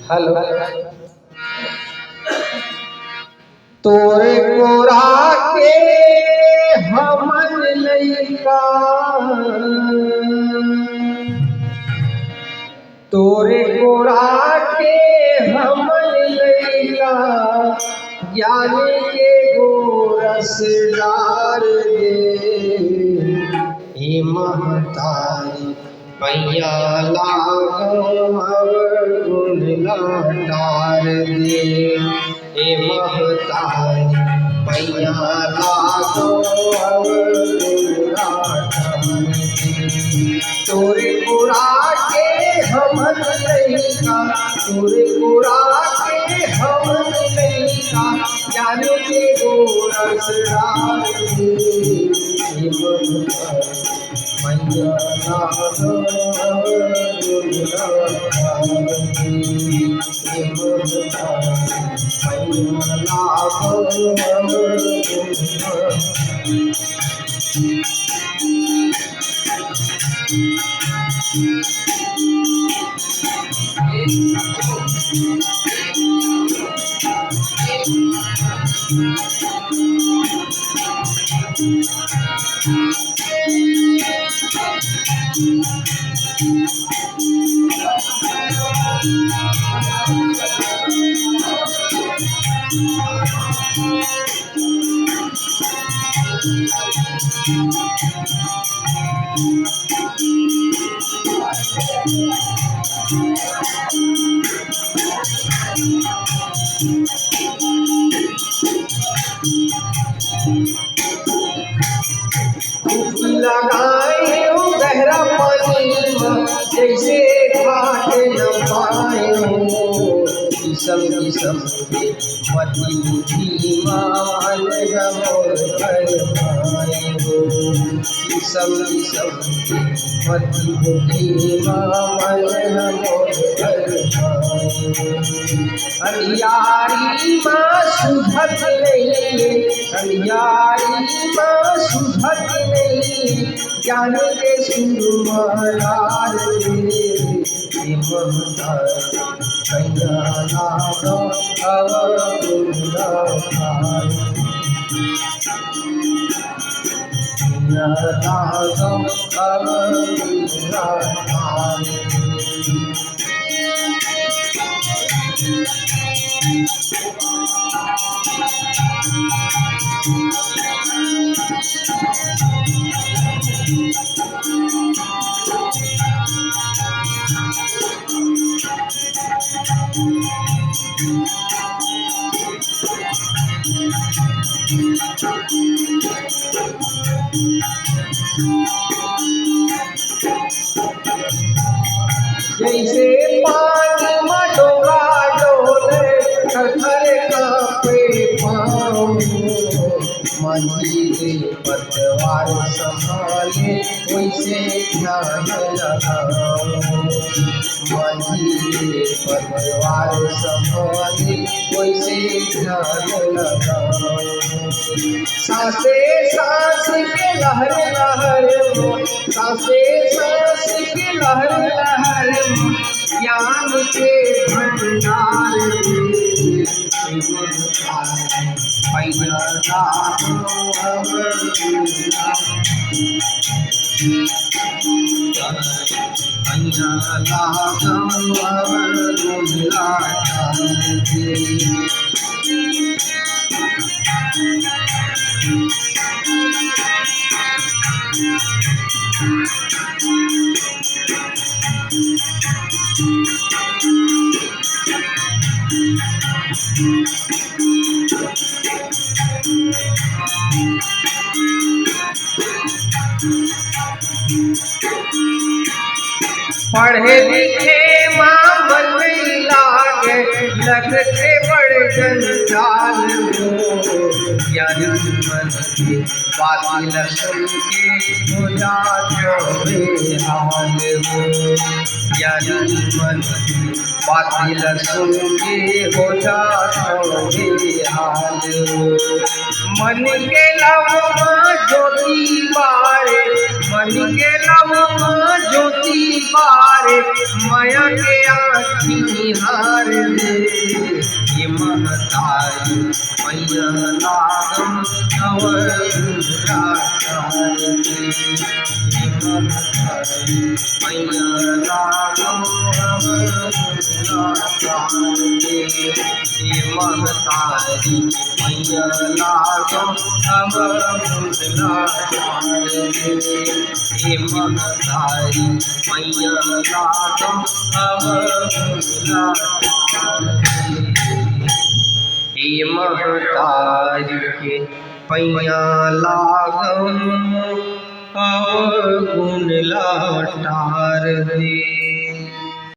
Hello. तोरे गोरा के हमन लइका, तोरे गोरा के हमन लइका, ज्ञान के गोरस डार दे। हे महतारी पैया लागो अवर गुण लाटार दे। हे महतारी पैया लागो अवर गुण लाटार दे। तोरे गोरा के हमन लइका, तोरे गोरा के हमन लइका, ज्ञान के गोरस डार दे। हे महतारी पैया लागो अवर गुण लाटार दे। हे महतारी पैया लागो अवर गुण लाटार दे। लगाए गहरा पानी जैसे घाट न पाए। किसम किसम के मती बुद्धि मान मोर कर पाए हो। किसम किसम के मती बुद्धि मान मोर कर पाए। अंधियारी माँ सुधत नहीं, अंधियारी माँ सुधत नहीं, ज्ञान के सुरमरार दे। हे महतारी पैया लागो अवर गुण लाटार दे। पैया लागो अवर गुण लाटार दे। जैसे पानी में डोला डोले, थर कांपे पाँव। मंदिर के पतवार संभाले वैसे ध्यान लगाओ। मंदिर के पतवार संभाले वैसे ध्यान लगाओ। सांसे सांस के लहर लहर, सांसे सांस के लहर लहर, ज्ञान के भंडार दे। पैया लागो अवर गुण लाटार दे। पैया लागो अवर गुण लाटार दे। पढ़े लिखे माँ के बड़े जंजाल हो, ज्ञान मन के बातिल सुन के हो जाओ बेहाल हो। ज्ञान मन की बातिल सुन के हो जाओ बेहाल हो। मन के लव ज्योति बारे, मन के लव ज्योति बारे, माया के आँखी निहार ले। ये महतारी मैया लागम अवर गुलाटार ले। ये महतारी मैया लागम अवर गुलाटार ले। ये महतारी मैया लागम अवर गुलाटार ले। ये महतारी मैया लागम अवर गुलाटार ले। हे महतारी के पैया लागम अवर गुलाटार ले।